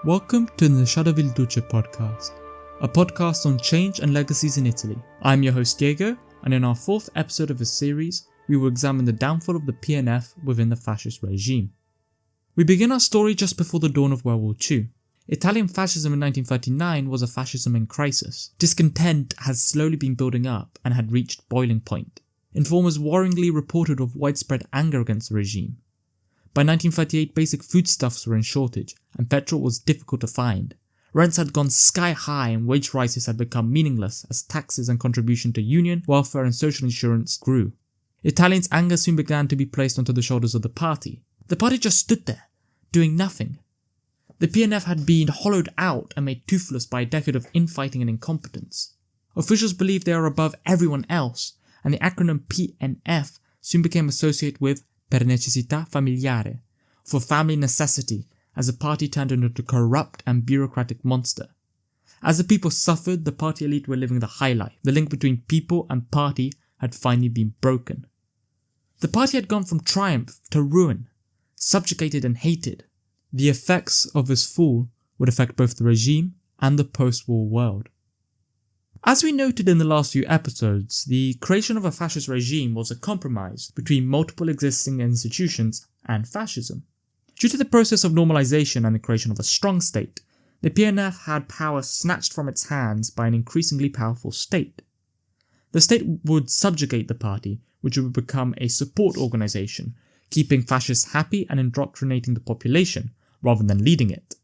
Welcome to the Shadow Vil Duce podcast, a podcast on change and legacies in Italy. I'm your host Diego, and in our fourth episode of this series, we will examine the downfall of the PNF within the fascist regime. We begin our story just before the dawn of World War II. Italian fascism in 1939 was a fascism in crisis. Discontent has slowly been building up and had reached boiling point. Informers worryingly reported of widespread anger against the regime. By 1938, basic foodstuffs were in shortage, and petrol was difficult to find. Rents had gone sky high and wage rises had become meaningless as taxes and contribution to union, welfare and social insurance grew. Italians' anger soon began to be placed onto the shoulders of the party. The party just stood there, doing nothing. The PNF had been hollowed out and made toothless by a decade of infighting and incompetence. Officials believed they are above everyone else, and the acronym PNF soon became associated with per necessità familiare, for family necessity, as the party turned into a corrupt and bureaucratic monster. As the people suffered, the party elite were living the high life. The link between people and party had finally been broken. The party had gone from triumph to ruin, subjugated and hated. The effects of this fall would affect both the regime and the post-war world. As we noted in the last few episodes, the creation of a fascist regime was a compromise between multiple existing institutions and fascism. Due to the process of normalization and the creation of a strong state, the PNF had power snatched from its hands by an increasingly powerful state. The state would subjugate the party, which would become a support organization, keeping fascists happy and indoctrinating the population, rather than leading it.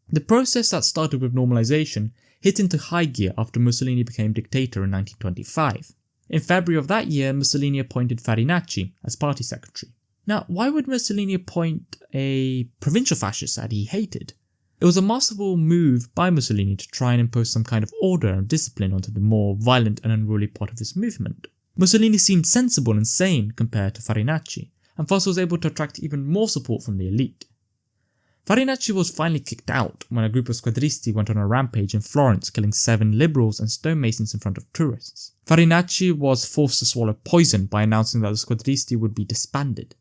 The process that started with normalization hit into high gear after Mussolini became dictator in 1925. In February of that year, Mussolini appointed Farinacci as party secretary. Now, why would Mussolini appoint a provincial fascist that he hated? It was a masterful move by Mussolini to try and impose some kind of order and discipline onto the more violent and unruly part of his movement. Mussolini seemed sensible and sane compared to Farinacci, and thus was able to attract even more support from the elite. Farinacci was finally kicked out when a group of squadristi went on a rampage in Florence, killing 7 liberals and stonemasons in front of tourists. Farinacci was forced to swallow poison by announcing that the squadristi would be disbanded.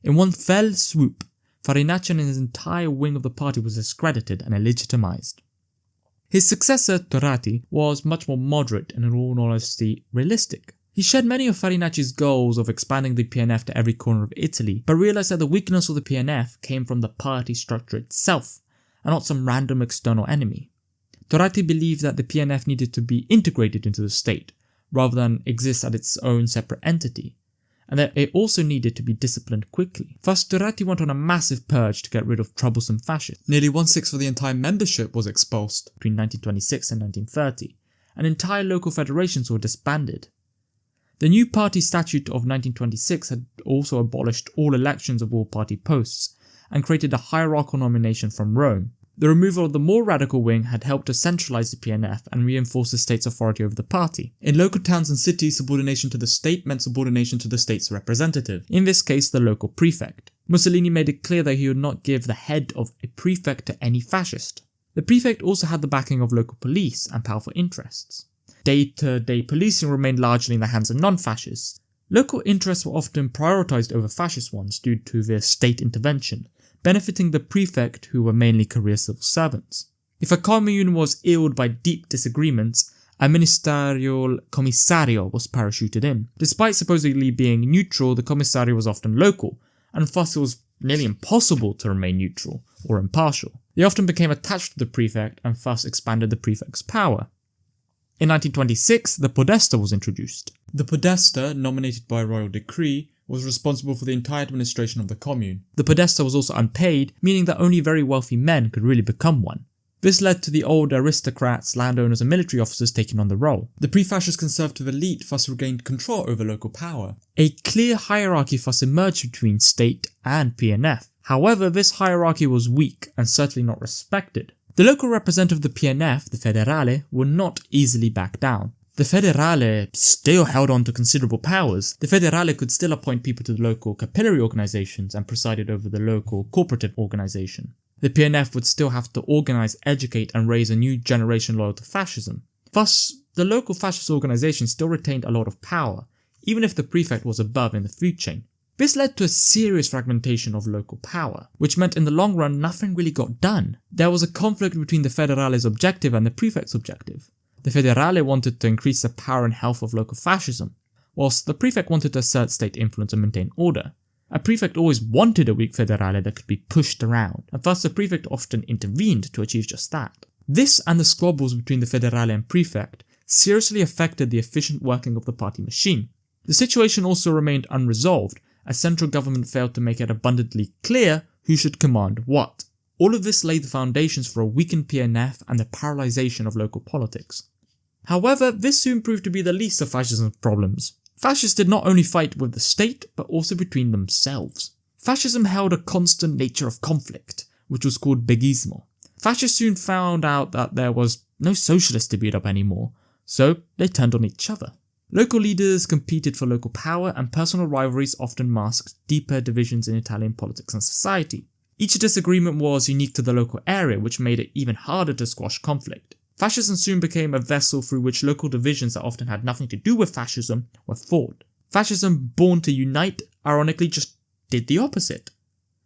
In one fell swoop, Farinacci and his entire wing of the party was discredited and illegitimized. His successor, Turati, was much more moderate and in all honesty realistic. He shared many of Farinacci's goals of expanding the PNF to every corner of Italy, but realized that the weakness of the PNF came from the party structure itself, and not some random external enemy. Turati believed that the PNF needed to be integrated into the state, rather than exist as its own separate entity, and that it also needed to be disciplined quickly. Thus, Turati went on a massive purge to get rid of troublesome fascists. Nearly 1/6 of the entire membership was expulsed between 1926 and 1930, and entire local federations were disbanded. The new party statute of 1926 had also abolished all elections of all party posts and created a hierarchical nomination from Rome. The removal of the more radical wing had helped to centralize the PNF and reinforce the state's authority over the party. In local towns and cities, subordination to the state meant subordination to the state's representative, in this case the local prefect. Mussolini made it clear that he would not give the head of a prefect to any fascist. The prefect also had the backing of local police and powerful interests. Day-to-day policing remained largely in the hands of non-fascists. Local interests were often prioritized over fascist ones due to their state intervention, benefiting the prefect who were mainly career civil servants. If a commune was illed by deep disagreements, a ministerial commissario was parachuted in. Despite supposedly being neutral, the commissario was often local, and thus it was nearly impossible to remain neutral or impartial. They often became attached to the prefect and thus expanded the prefect's power. In 1926, the podesta was introduced. The podesta, nominated by royal decree, was responsible for the entire administration of the commune. The podesta was also unpaid, meaning that only very wealthy men could really become one. This led to the old aristocrats, landowners and military officers taking on the role. The pre-fascist conservative elite thus regained control over local power. A clear hierarchy thus emerged between state and PNF. However, this hierarchy was weak and certainly not respected. The local representative of the PNF, the Federale, would not easily back down. The Federale still held on to considerable powers. The Federale could still appoint people to the local capillary organizations and presided over the local corporative organization. The PNF would still have to organize, educate and raise a new generation loyal to fascism. Thus, the local fascist organization still retained a lot of power, even if the prefect was above in the food chain. This led to a serious fragmentation of local power, which meant in the long run nothing really got done. There was a conflict between the Federale's objective and the prefect's objective. The Federale wanted to increase the power and health of local fascism, whilst the prefect wanted to assert state influence and maintain order. A prefect always wanted a weak Federale that could be pushed around, and thus the prefect often intervened to achieve just that. This and the squabbles between the Federale and prefect seriously affected the efficient working of the party machine. The situation also remained unresolved, as central government failed to make it abundantly clear who should command what. All of this laid the foundations for a weakened PNF and the paralysation of local politics. However, this soon proved to be the least of fascism's problems. Fascists did not only fight with the state, but also between themselves. Fascism held a constant nature of conflict, which was called begismo. Fascists soon found out that there was no socialist to beat up anymore, so they turned on each other. Local leaders competed for local power, and personal rivalries often masked deeper divisions in Italian politics and society. Each disagreement was unique to the local area, which made it even harder to squash conflict. Fascism soon became a vessel through which local divisions that often had nothing to do with fascism were fought. Fascism, born to unite, ironically just did the opposite.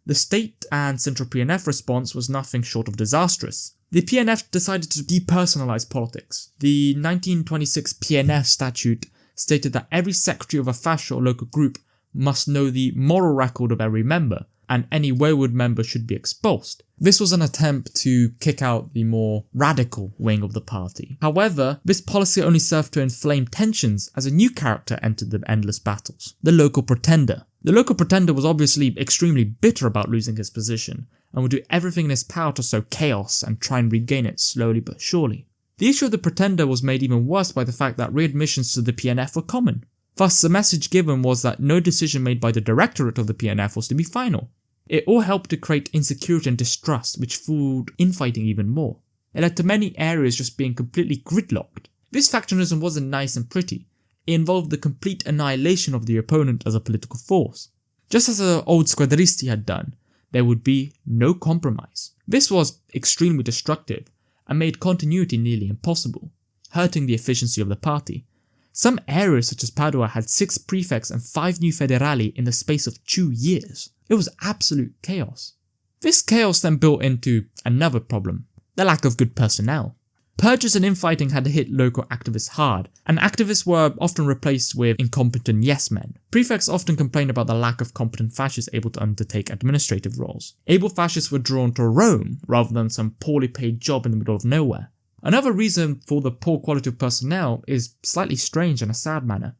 The state and central PNF response was nothing short of disastrous. The PNF decided to depersonalize politics. The 1926 PNF statute stated that every secretary of a fascist or local group must know the moral record of every member, and any wayward member should be expulsed. This was an attempt to kick out the more radical wing of the party. However, this policy only served to inflame tensions as a new character entered the endless battles: the local pretender. The local pretender was obviously extremely bitter about losing his position, and would do everything in his power to sow chaos and try and regain it slowly but surely. The issue of the pretender was made even worse by the fact that readmissions to the PNF were common. Thus, the message given was that no decision made by the directorate of the PNF was to be final. It all helped to create insecurity and distrust, which fueled infighting even more. It led to many areas just being completely gridlocked. This factionism wasn't nice and pretty. It involved the complete annihilation of the opponent as a political force. Just as the old squadristi had done, there would be no compromise. This was extremely destructive and made continuity nearly impossible, hurting the efficiency of the party. Some areas such as Padua had 6 prefects and 5 new federali in the space of 2 years. It was absolute chaos. This chaos then built into another problem: the lack of good personnel. Purges and infighting had hit local activists hard, and activists were often replaced with incompetent yes-men. Prefects often complained about the lack of competent fascists able to undertake administrative roles. Able fascists were drawn to Rome rather than some poorly paid job in the middle of nowhere. Another reason for the poor quality of personnel is slightly strange in a sad manner: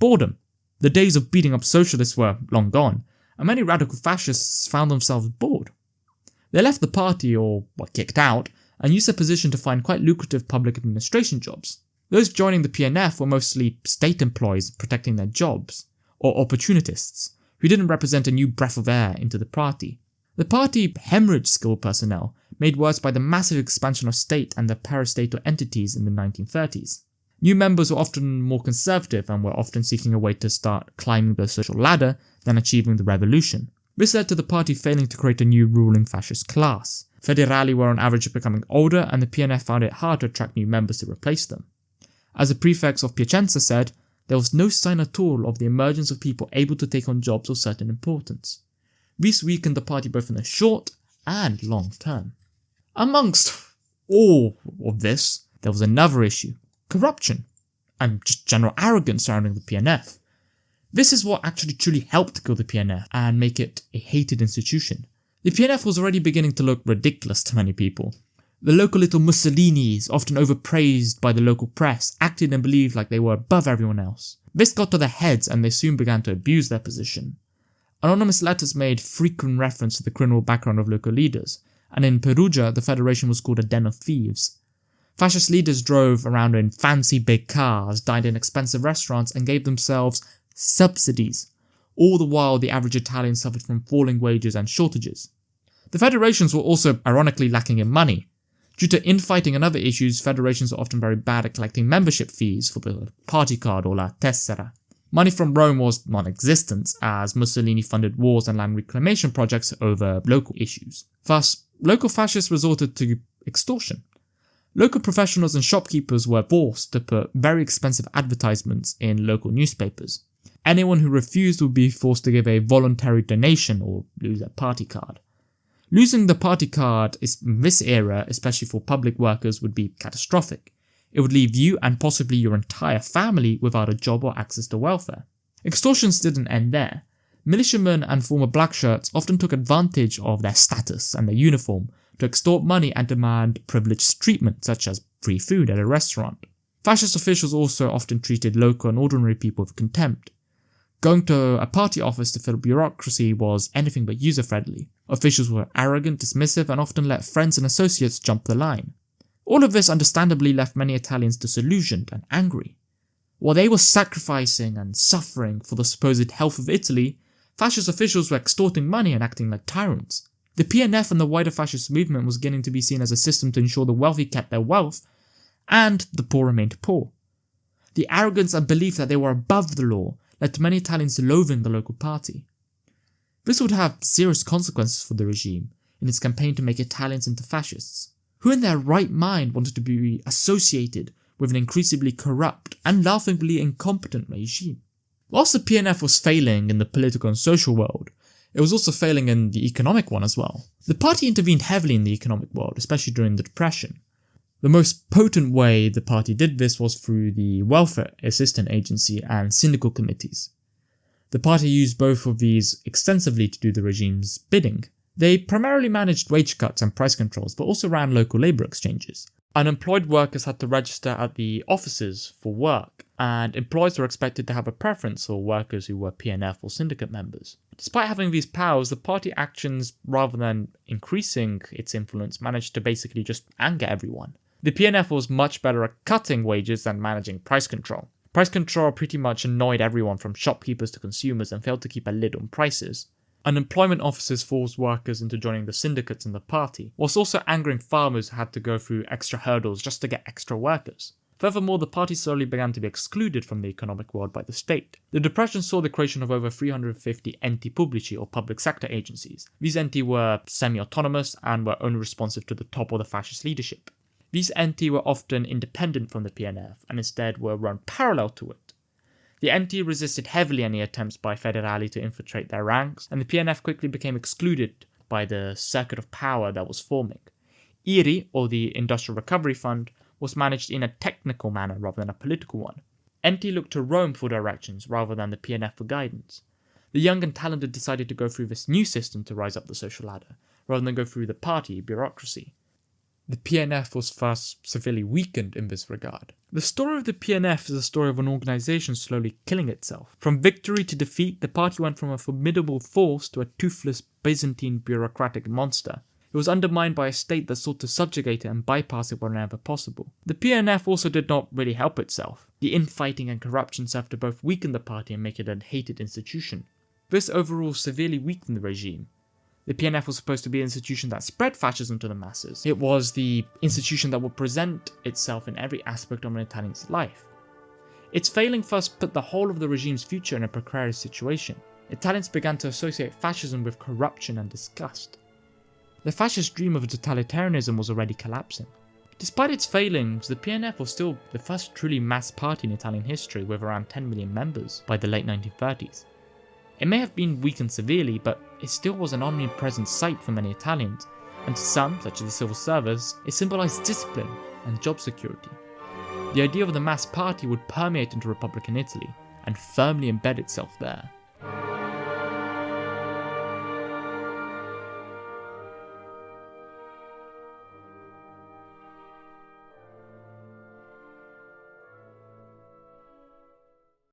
boredom. The days of beating up socialists were long gone, and many radical fascists found themselves bored. They left the party, or were kicked out, and used their position to find quite lucrative public administration jobs. Those joining the PNF were mostly state employees protecting their jobs, or opportunists, who didn't represent a new breath of air into the party. The party hemorrhaged skilled personnel, made worse by the massive expansion of state and the parastatal entities in the 1930s. New members were often more conservative and were often seeking a way to start climbing the social ladder than achieving the revolution. This led to the party failing to create a new ruling fascist class. Federali were on average becoming older, and the PNF found it hard to attract new members to replace them. As the prefects of Piacenza said, there was no sign at all of the emergence of people able to take on jobs of certain importance. This weakened the party both in the short and long term. Amongst all of this, there was another issue: corruption, and just general arrogance surrounding the PNF. This is what actually truly helped kill the PNF and make it a hated institution. The PNF was already beginning to look ridiculous to many people. The local little Mussolinis, often overpraised by the local press, acted and believed like they were above everyone else. This got to their heads, and they soon began to abuse their position. Anonymous letters made frequent reference to the criminal background of local leaders, and in Perugia the federation was called a den of thieves. Fascist leaders drove around in fancy big cars, dined in expensive restaurants, and gave themselves subsidies. All the while, the average Italian suffered from falling wages and shortages. The federations were also ironically lacking in money. Due to infighting and other issues, federations were often very bad at collecting membership fees for the party card or la tessera. Money from Rome was non-existent, as Mussolini funded wars and land reclamation projects over local issues. Thus, local fascists resorted to extortion. Local professionals and shopkeepers were forced to put very expensive advertisements in local newspapers. Anyone who refused would be forced to give a voluntary donation or lose a party card. Losing the party card in this era, especially for public workers, would be catastrophic. It would leave you and possibly your entire family without a job or access to welfare. Extortions didn't end there. Militiamen and former blackshirts often took advantage of their status and their uniform to extort money and demand privileged treatment, such as free food at a restaurant. Fascist officials also often treated local and ordinary people with contempt. Going to a party office to fill bureaucracy was anything but user-friendly. Officials were arrogant, dismissive, and often let friends and associates jump the line. All of this understandably left many Italians disillusioned and angry. While they were sacrificing and suffering for the supposed health of Italy, fascist officials were extorting money and acting like tyrants. The PNF and the wider fascist movement was beginning to be seen as a system to ensure the wealthy kept their wealth and the poor remained poor. The arrogance and belief that they were above the law led to many Italians loathing the local party. This would have serious consequences for the regime in its campaign to make Italians into fascists. Who in their right mind wanted to be associated with an increasingly corrupt and laughably incompetent regime? Whilst the PNF was failing in the political and social world, it was also failing in the economic one as well. The party intervened heavily in the economic world, especially during the Depression. The most potent way the party did this was through the Welfare Assistance Agency and syndical committees. The party used both of these extensively to do the regime's bidding. They primarily managed wage cuts and price controls, but also ran local labour exchanges. Unemployed workers had to register at the offices for work, and employers were expected to have a preference for workers who were PNF or syndicate members. Despite having these powers, the party actions, rather than increasing its influence, managed to basically just anger everyone. The PNF was much better at cutting wages than managing price control. Price control pretty much annoyed everyone from shopkeepers to consumers and failed to keep a lid on prices. Unemployment officers forced workers into joining the syndicates and the party, whilst also angering farmers who had to go through extra hurdles just to get extra workers. Furthermore, the party slowly began to be excluded from the economic world by the state. The Depression saw the creation of over 350 enti pubblici or public sector agencies. These enti were semi-autonomous and were only responsive to the top of the fascist leadership. These enti were often independent from the PNF and instead were run parallel to it. The enti resisted heavily any attempts by federali to infiltrate their ranks, and the PNF quickly became excluded by the circuit of power that was forming. IRI, or the Industrial Recovery Fund, was managed in a technical manner rather than a political one. Enti looked to Rome for directions rather than the PNF for guidance. The young and talented decided to go through this new system to rise up the social ladder, rather than go through the party bureaucracy. The PNF was thus severely weakened in this regard. The story of the PNF is a story of an organisation slowly killing itself. From victory to defeat, the party went from a formidable force to a toothless Byzantine bureaucratic monster. It was undermined by a state that sought to subjugate it and bypass it whenever possible. The PNF also did not really help itself. The infighting and corruption served to both weaken the party and make it a hated institution. This overall severely weakened the regime. The PNF was supposed to be an institution that spread fascism to the masses. It was the institution that would present itself in every aspect of an Italian's life. Its failing first put the whole of the regime's future in a precarious situation. Italians began to associate fascism with corruption and disgust. The fascist dream of totalitarianism was already collapsing. Despite its failings, the PNF was still the first truly mass party in Italian history with around 10 million members by the late 1930s. It may have been weakened severely, but it still was an omnipresent sight for many Italians, and to some, such as the civil service, it symbolised discipline and job security. The idea of the mass party would permeate into Republican Italy and firmly embed itself there.